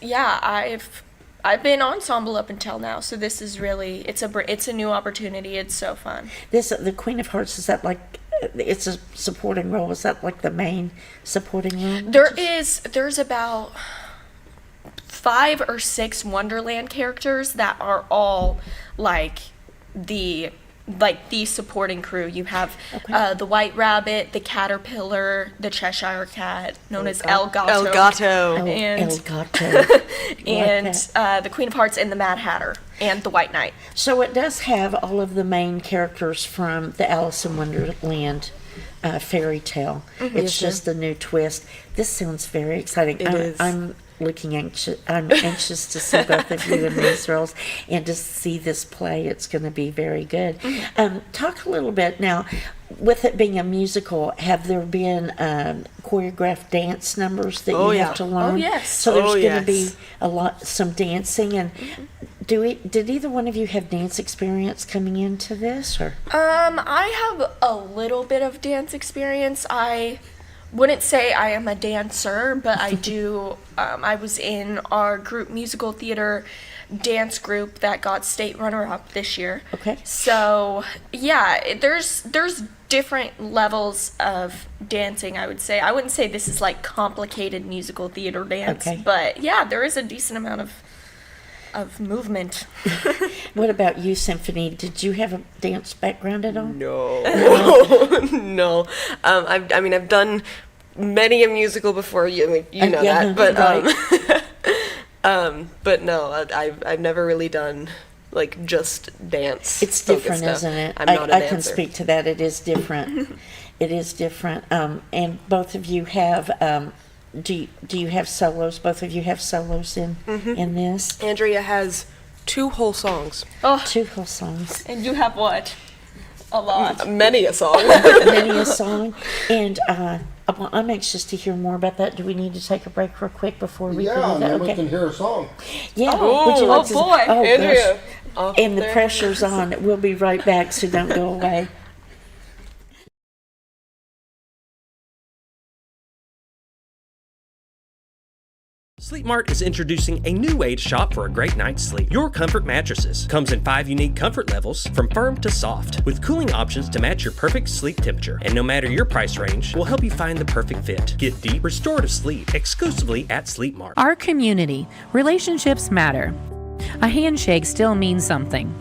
I've been ensemble up until now, so this is really, it's a new opportunity. It's so fun. The Queen of Hearts, is that like, it's a supporting role? Is that like the main supporting role? There's about 5 or 6 Wonderland characters that are all like the supporting crew. You have the White Rabbit, the Caterpillar, the Cheshire Cat, known as El Gato. El Gato. El Gato. And the Queen of Hearts and the Mad Hatter and the White Knight. So it does have all of the main characters from the Alice in Wonderland fairy tale. It's just a new twist. This sounds very exciting. It is. I'm anxious to see both of you in these roles and to see this play. It's going to be very good. Talk a little bit now, with it being a musical, have there been choreographed dance numbers that you have to learn? Oh, yes. So there's going to be some dancing. And did either one of you have dance experience coming into this? Or I have a little bit of dance experience. I wouldn't say I am a dancer, but I do. I was in our group musical theater dance group that got state runner-up this year. Okay. So yeah, there's different levels of dancing, I would say. I wouldn't say this is like complicated musical theater dance, but yeah, there is a decent amount of movement. What about you, Symphony? Did you have a dance background at all? No. No. I've done many a musical before. You know that, but no, I've never really done like just dance. It's different, stuff. isn't it? I'm not a dancer. I can speak to that. It is different. It is different. And both of you have. Do you have solos? Both of you have solos in this? Andrea has 2 whole songs. Oh, 2 whole songs. and you have what? A lot. Many a song. Many a song. And I'm anxious to hear more about that. Do we need to take a break real quick before we go? and then we can hear a song. Yeah. Oh, Would you like to? boy. Andrea. And the pressure's on. We'll be right back, so don't go away. Sleep Mart is introducing a new way to shop for a great night's sleep. Your Comfort Mattresses comes in 5 unique comfort levels, from firm to soft, with cooling options to match your perfect sleep temperature. And no matter your price range, we'll help you find the perfect fit. Get deep, restorative sleep exclusively at Sleep Mart. Our community, relationships matter. A handshake still means something.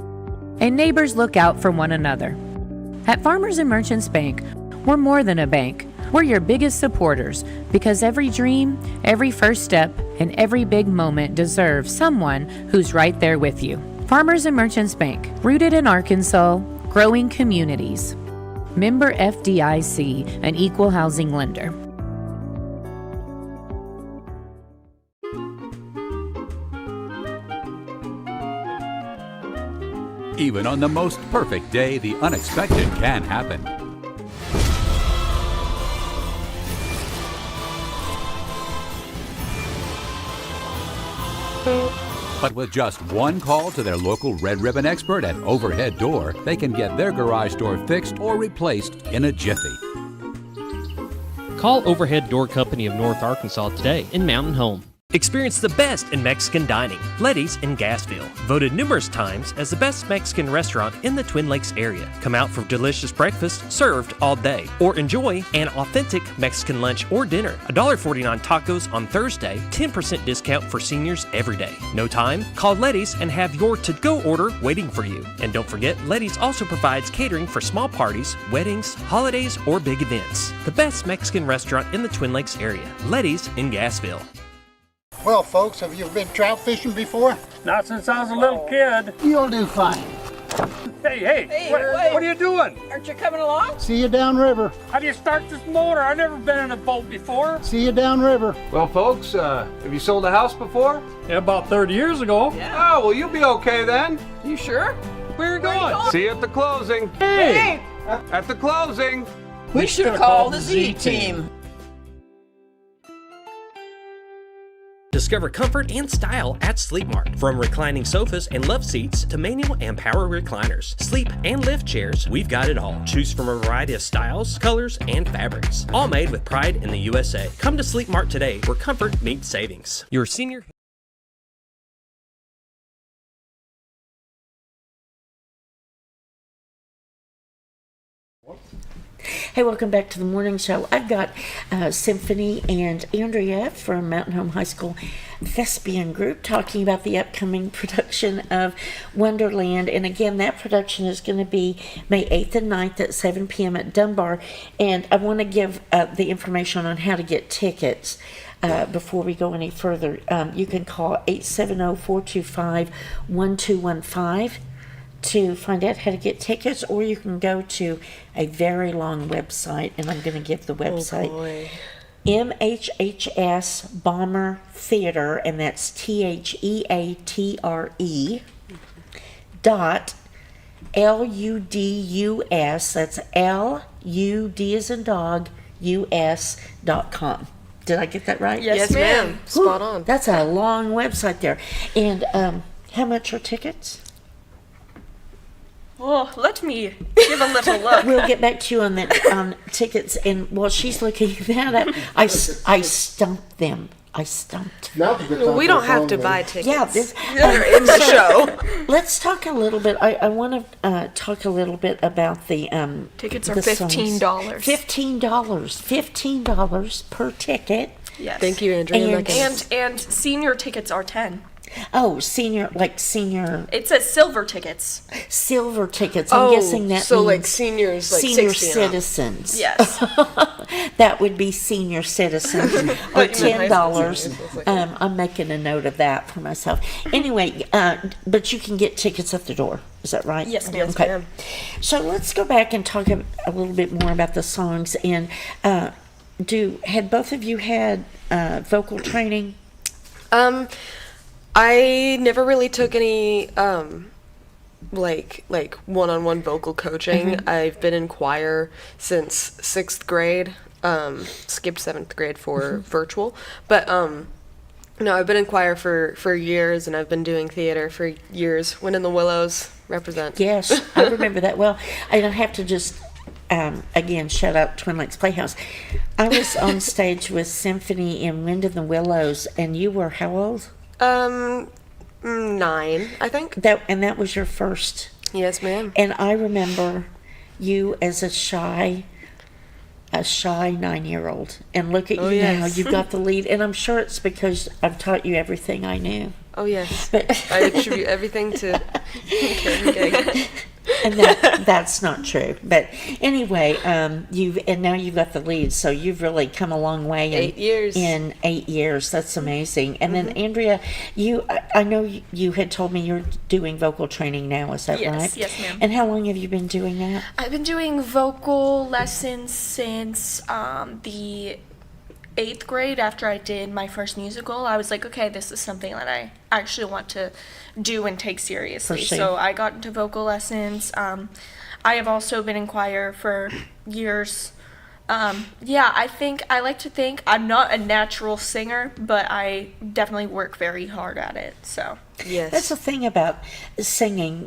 And neighbors look out for one another. At Farmers and Merchants Bank, we're more than a bank. We're your biggest supporters, because every dream, every first step, and every big moment deserves someone who's right there with you. Farmers and Merchants Bank, rooted in Arkansas, growing communities. Member FDIC, an equal housing lender. Even on the most perfect day, the unexpected can happen. But with just one call to their local Red Ribbon expert at Overhead Door, they can get their garage door fixed or replaced in a jiffy. Call Overhead Door Company of North Arkansas today in Mountain Home. Experience the best in Mexican dining. Letty's in Gassville. Voted numerous times as the best Mexican restaurant in the Twin Lakes area. Come out for delicious breakfast served all day. Or enjoy an authentic Mexican lunch or dinner. $1.49 tacos on Thursday. 10% discount for seniors every day. No time? Call Letty's and have your to-go order waiting for you. And don't forget, Letty's also provides catering for small parties, weddings, holidays, or big events. The best Mexican restaurant in the Twin Lakes area. Letty's in Gassville. Well, folks, have you been trout fishing before? Not since I was a little kid. You'll do fine. Hey, what are you doing? Aren't you coming along? See you downriver. How do you start this motor? I've never been in a boat before. See you downriver. Well, folks, have you sold a house before? Yeah, about 30 years ago. Yeah. Oh, well, you'll be okay then. You sure? Where are you going? See you at the closing. Hey! At the closing. We should have called the Z-Team. Discover comfort and style at Sleep Mart. From reclining sofas and love seats to manual and power recliners, sleep and lift chairs, we've got it all. Choose from a variety of styles, colors, and fabrics. All made with pride in the USA. Come to Sleep Mart today, where comfort meets savings. Your senior... Hey, welcome back to the morning show. I've got Symphony and Andrea from Mountain Home High School Thespian Group talking about the upcoming production of Wonderland. And again, that production is going to be May 8th and 9th at 7 p.m. at Dunbar. And I want to give the information on how to get tickets. Before we go any further, you can call 870-425-1215 to find out how to get tickets, or you can go to a very long website, and I'm going to give the website. MHHS Bomber Theater, and that's THEATRE dot LUDUS, that's LUD as in dog, US.com. Did I get that right? Yes, ma'am. Spot on. That's a long website there. And how much are tickets? Oh, let me give a little look. We'll get back to you on that tickets. And while she's looking that up, I stumped them. We don't have to buy tickets. Yeah, they're in the show. Let's talk a little bit. I want to talk a little bit about the tickets are $15. $15 per ticket. Yes. Thank you, Andrea. And senior tickets are $10. Oh, senior. It says silver tickets. Silver tickets. I'm guessing that so means like seniors, like senior 60 citizens. Yes. That would be senior citizens, or $10. I'm making a note of that for myself. Anyway, but you can get tickets at the door. Is that right? Yes, ma'am. Okay. So let's go back and talk a little bit more about the songs. And had both of you had vocal training? I never really took any like one-on-one vocal coaching. Mm-hmm. I've been in choir since 6th grade. Skipped 7th grade for virtual, but no, I've been in choir for years, and I've been doing theater for years. Wind in the Willows, represent. Yes, I remember that well. I don't have to just again shout out Twin Lakes Playhouse. I was on stage with Symphony in Wind in the Willows, and you were how old? 9, I think. That was your first. Yes, ma'am. And I remember you as a shy 9-year-old, and look at you now. You've got the lead, and I'm sure it's because I've taught you everything I knew. Oh yes, but I attribute everything to. Okay. And that's not true. But anyway, now you've got the lead, so you've really come a long way in 8 years. In 8 years, that's amazing. And then Andrea, I know you had told me you're doing vocal training now. Is that right? Yes, ma'am. And how long have you been doing that? I've been doing vocal lessons since the 8th grade. After I did my first musical, I was like, okay, this is something that I actually want to do and take seriously. Pursue. So I got into vocal lessons. I have also been in choir for years. I like to think I'm not a natural singer, but I definitely work very hard at it. So Yes. That's the thing about singing,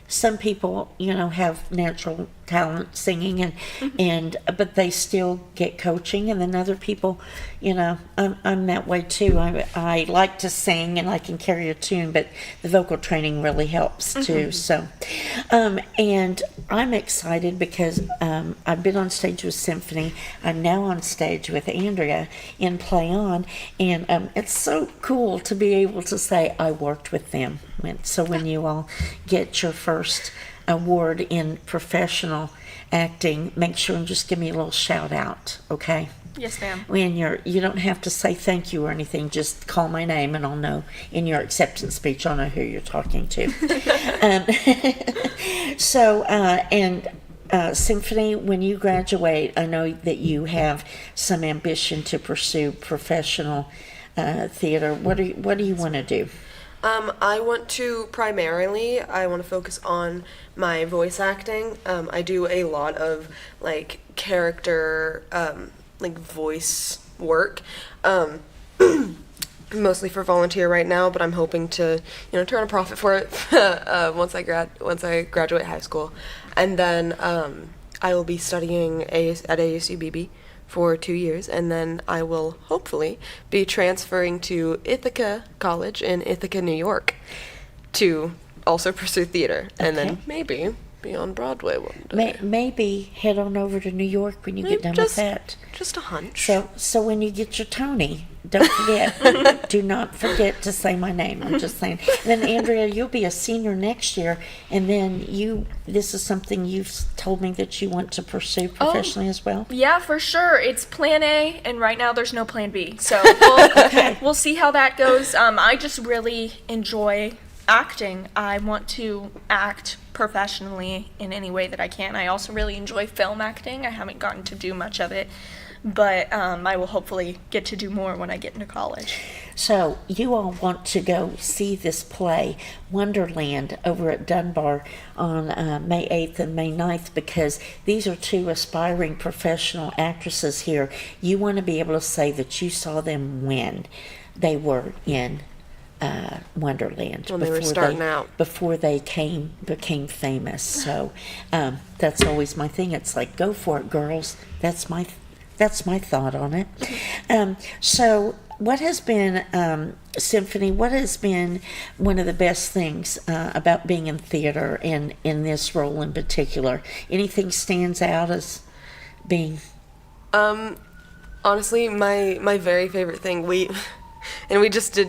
some people, have natural talent singing and but they still get coaching, and then other people, I'm that way too. I like to sing and I can carry a tune, but the vocal training really helps too. So and I'm excited because I've been on stage with Symphony. I'm now on stage with Andrea in Play On, and it's so cool to be able to say I worked with them. So when you all get your first award in professional acting, make sure and just give me a little shout out, okay? yes, ma'am. When you don't have to say thank you or anything, just call my name and I'll know in your acceptance speech, I'll know who you're talking to. Symphony, when you graduate, I know that you have some ambition to pursue professional theater. What do you want to do? I want to I want to focus on my voice acting. I do a lot of character, voice work, mostly for volunteer right now, but I'm hoping to, turn a profit for it once I graduate high school. And then I will be studying at ASUBB for 2 years, and then I will hopefully be transferring to Ithaca College in Ithaca, New York, to also pursue theater, and then maybe be on Broadway one day. Maybe head on over to New York when you get done with that. Just a hunch. So when you get your Tony, don't forget, do not forget to say my name. I'm just saying. And then Andrea, you'll be a senior next year, and then this is something you've told me that you want to pursue professionally as well. Yeah, for sure. It's plan A, and right now there's no plan B. So we'll see how that goes. I just really enjoy acting. I want to act professionally in any way that I can. I also really enjoy film acting. I haven't gotten to do much of it, but I will hopefully get to do more when I get into college. So you all want to go see this play, Wonderland, over at Dunbar on May 8th and May 9th, because these are two aspiring professional actresses here. You want to be able to say that you saw them when they were in Wonderland, when they were starting out, before they became famous. So that's always my thing. It's like, go for it, girls. That's my thought on it. So what has been Symphony? What has been one of the best things about being in theater and in this role in particular? Anything stands out as being? Honestly, my very favorite thing, we just did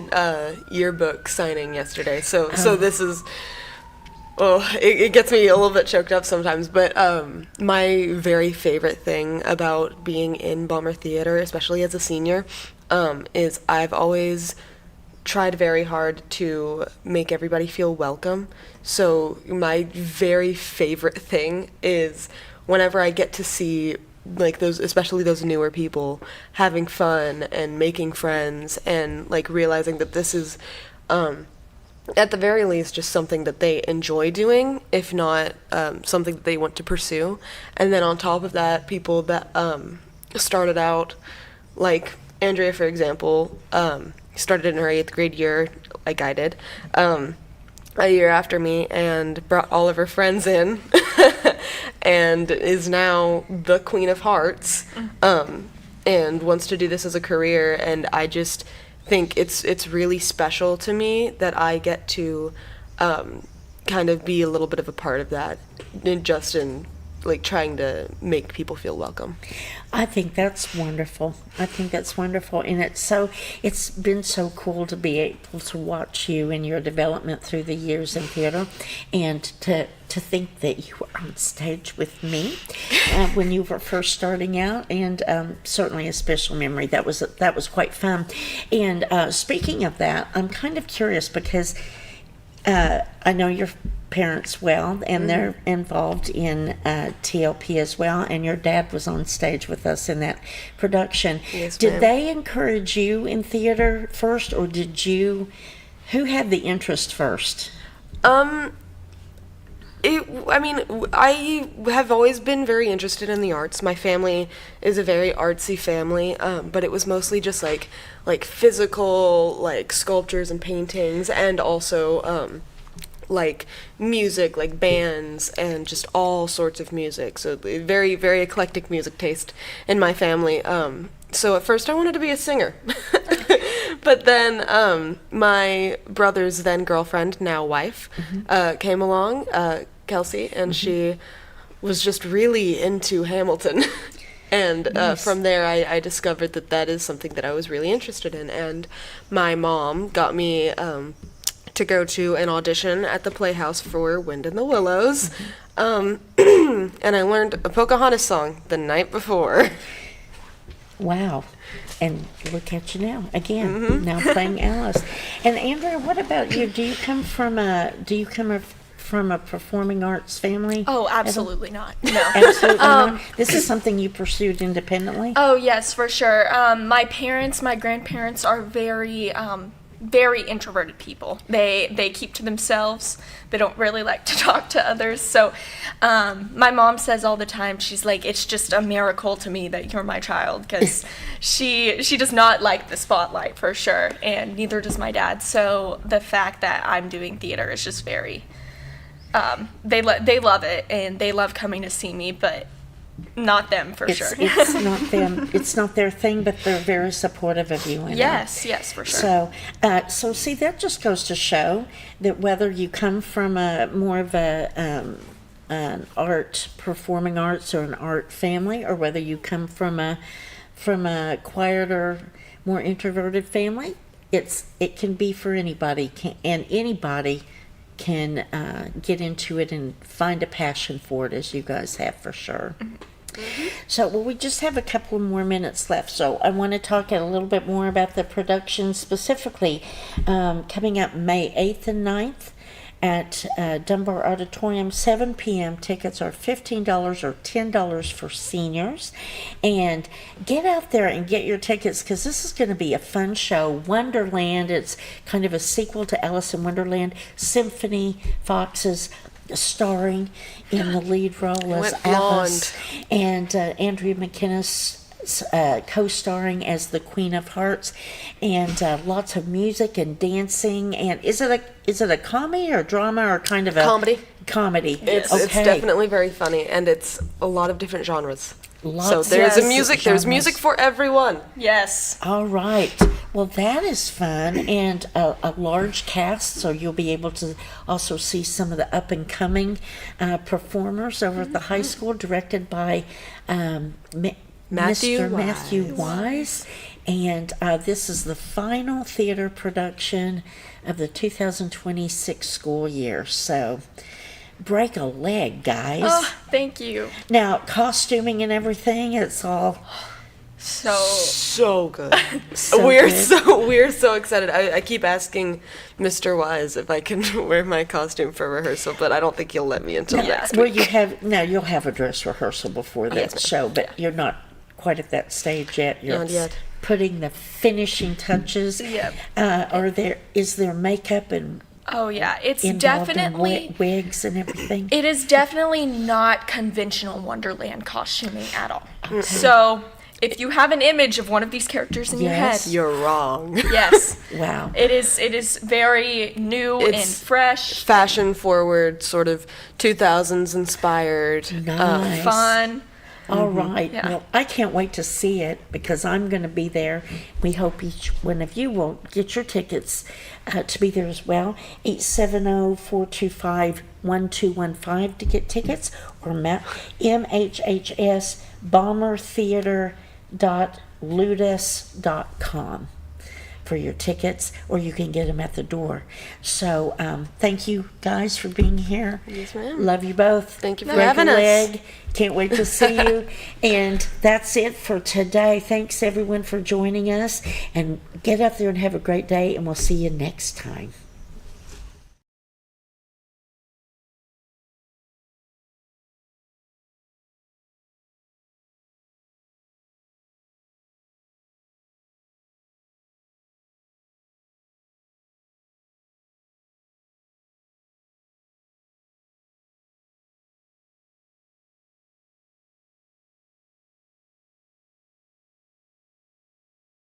yearbook signing yesterday, so this is, it gets me a little bit choked up sometimes, but my very favorite thing about being in Ballmer Theater, especially as a senior, is I've always tried very hard to make everybody feel welcome. So my very favorite thing is whenever I get to see especially those newer people having fun and making friends and realizing that this is at the very least just something that they enjoy doing, if not something that they want to pursue. And then on top of that, people that started out, like Andrea, for example, started in her 8th grade year, like I did, a year after me, and brought all of her friends in and is now the Queen of Hearts, and wants to do this as a career. And I just think it's really special to me that I get to kind of be a little bit of a part of that, just in like trying to make people feel welcome. I think that's wonderful. And it's been so cool to be able to watch you and your development through the years in theater, and to think that you were on stage with me when you were first starting out, and certainly a special memory. That was quite fun. And speaking of that, I'm kind of curious because I know your parents well, and they're involved in TLP as well, and your dad was on stage with us in that production. Yes, did ma'am. they encourage you in theater first, or who had the interest first? I have always been very interested in the arts. My family is a very artsy family, but it was mostly just like physical, like sculptures and paintings, and also like music, like bands and just all sorts of music. So very, very eclectic music taste in my family. So at first I wanted to be a singer. But then my brother's then girlfriend, now wife, came along, Kelsey, and she was just really into Hamilton. And Nice. From there I discovered that is something that I was really interested in. And my mom got me to go to an audition at the Playhouse for Wind in the Willows. And I learned a Pocahontas song the night before. Wow. And look at you now, again, now playing Alice. And Andrea, what about you? Do you come from a performing arts family? Oh, absolutely not. No. Absolutely not. This is something you pursued independently? Oh, yes, for sure. My grandparents are very introverted people. They keep to themselves. They don't really like to talk to others. So my mom says all the time, she's like, it's just a miracle to me that you're my child, because she does not like the spotlight, for sure, and neither does my dad. So the fact that I'm doing theater is just very, they love it, and they love coming to see me, but not them, for sure. It's not them. It's not their thing, but they're very supportive of you. Yes, for sure. So see, that just goes to show that whether you come from more of an performing arts or an art family, or whether you come from a quieter, more introverted family, it can be for anybody, and anybody can get into it and find a passion for it, as you guys have, for sure. So, we just have a couple more minutes left, so I want to talk a little bit more about the production, specifically coming up May 8th and 9th at Dunbar Auditorium, 7 p.m. Tickets are $15 or $10 for seniors. And get out there and get your tickets, because this is going to be a fun show. Wonderland, it's kind of a sequel to Alice in Wonderland. Symphony Fox is starring in the lead role as Alice. And Andrea McInnis co-starring as the Queen of Hearts, and lots of music and dancing. And is it a comedy or drama, or kind of a comedy? It's definitely very funny, and it's a lot of different genres. So there's music for everyone. Yes. All right. Well, that is fun, and a large cast, so you'll be able to also see some of the up and coming performers over at the high school, directed by Mr. Matthew Wise. And this is the final theater production of the 2026 school year. So break a leg, guys. Oh, thank you. Now, costuming and everything, it's all so good. So we're good. so excited. I keep asking Mr. Wise if I can wear my costume for rehearsal, but I don't think he'll let me until next week. You'll have a dress rehearsal before that show, but you're not quite at that stage yet. You're Not yet. putting the finishing touches. Yep. Is there makeup and Oh yeah, it's involved definitely in wigs and everything? It is definitely not conventional Wonderland costuming at all. So if you have an image of one of these characters in your head, you're wrong. Yes. Wow. It is very new and fresh, fashion forward, sort of 2000s inspired, Nice. fun. All right. Well, I can't wait to see it because I'm going to be there. We hope each one of you will get your tickets to be there as well. 870-425-1215 to get tickets, or MHHS bombertheater.ludus.com for your tickets, or you can get them at the door. So thank you guys for being here. Yes, ma'am. Love you both. Thank you for Break a having us. leg. Can't wait to see you. And that's it for today. Thanks everyone for joining us, and get up there and have a great day, and we'll see you next time.